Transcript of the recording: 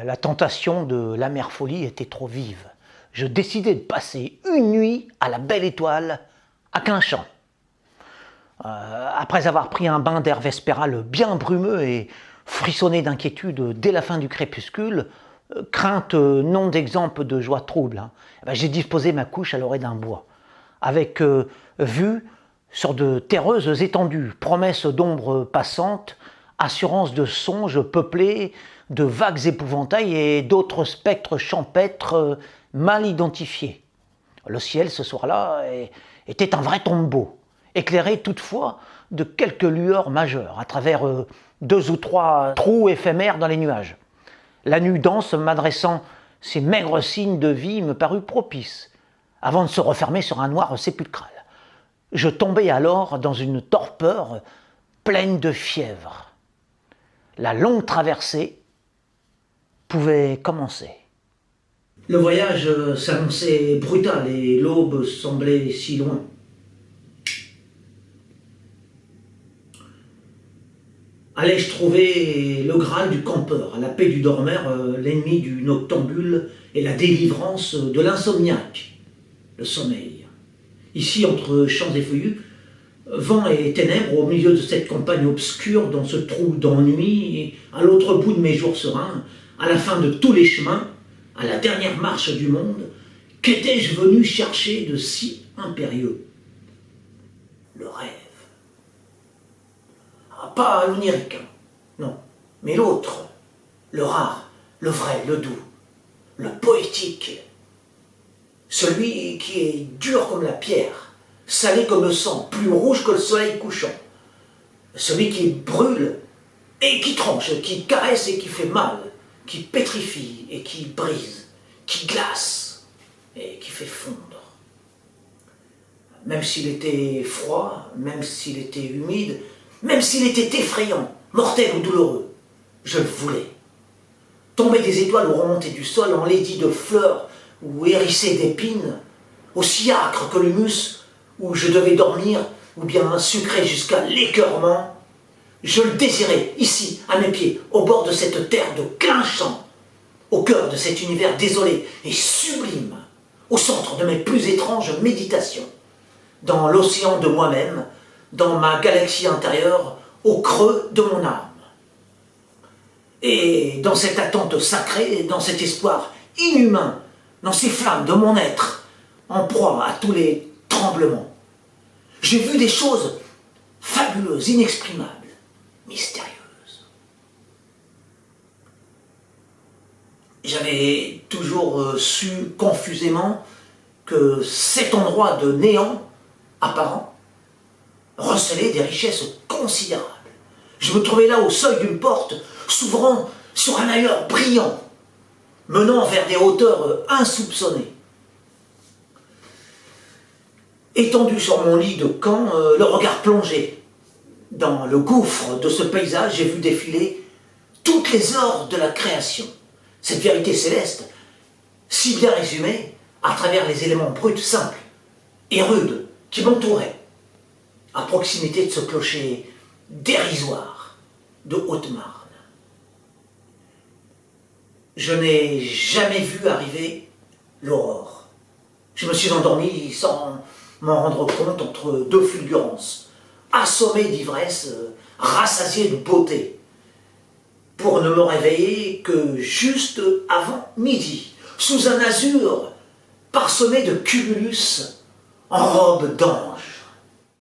La tentation de l'amère folie était trop vive. Je décidai de passer une nuit à la Belle Étoile, à Clinchamp. Après avoir pris un bain d'air vespéral bien brumeux et frissonné d'inquiétude dès la fin du crépuscule, crainte non d'exemple de joie trouble, j'ai disposé ma couche à l'orée d'un bois, avec vue sur de terreuses étendues, promesses d'ombres passantes, assurance de songes peuplés de vagues épouvantails et d'autres spectres champêtres mal identifiés. Le ciel, ce soir-là, était un vrai tombeau, éclairé toutefois de quelques lueurs majeures, à travers 2 ou 3 trous éphémères dans les nuages. La nuit dense m'adressant ces maigres signes de vie me parut propice, avant de se refermer sur un noir sépulcral. Je tombai alors dans une torpeur pleine de fièvre. La longue traversée pouvait commencer. Le voyage s'annonçait brutal et l'aube semblait si loin. Allais-je trouver le Graal du campeur, la paix du dormeur, l'ennemi du noctambule et la délivrance de l'insomniaque, le sommeil. Ici, entre champs et feuillus, vent et ténèbres, au milieu de cette campagne obscure, dans ce trou d'ennui, et à l'autre bout de mes jours sereins, à la fin de tous les chemins, à la dernière marche du monde, qu'étais-je venu chercher de si impérieux? Le rêve. Pas l'onirique, non, mais l'autre, le rare, le vrai, le doux, le poétique, celui qui est dur comme la pierre, salé comme le sang, plus rouge que le soleil couchant, celui qui brûle et qui tranche, qui caresse et qui fait mal, qui pétrifie et qui brise, qui glace et qui fait fondre. Même s'il était froid, même s'il était humide, même s'il était effrayant, mortel ou douloureux, je le voulais. Tomber des étoiles ou remonter du sol, enlaidi de fleurs ou hérissé d'épines, aussi âcre que l'humus où je devais dormir, ou bien sucré jusqu'à l'écœurement, je le désirais, ici, à mes pieds, au bord de cette terre de Clinchamp, au cœur de cet univers désolé et sublime, au centre de mes plus étranges méditations, dans l'océan de moi-même, dans ma galaxie intérieure, au creux de mon âme. Et dans cette attente sacrée, dans cet espoir inhumain, dans ces flammes de mon être, en proie à tous les tremblements, j'ai vu des choses fabuleuses, inexprimables, mystérieuses. J'avais toujours su confusément que cet endroit de néant apparent recelait des richesses considérables. Je me trouvais là au seuil d'une porte, s'ouvrant sur un ailleurs brillant, menant vers des hauteurs insoupçonnées. Étendu sur mon lit de camp, le regard plongé dans le gouffre de ce paysage, j'ai vu défiler toutes les ors de la création. Cette vérité céleste, si bien résumée à travers les éléments bruts, simples et rudes qui m'entouraient, à proximité de ce clocher dérisoire de Haute-Marne. Je n'ai jamais vu arriver l'aurore. Je me suis endormi sans m'en rendre compte entre 2 fulgurances, assommé d'ivresse, rassasié de beauté, pour ne me réveiller que juste avant midi, sous un azur parsemé de cumulus en robe d'ange.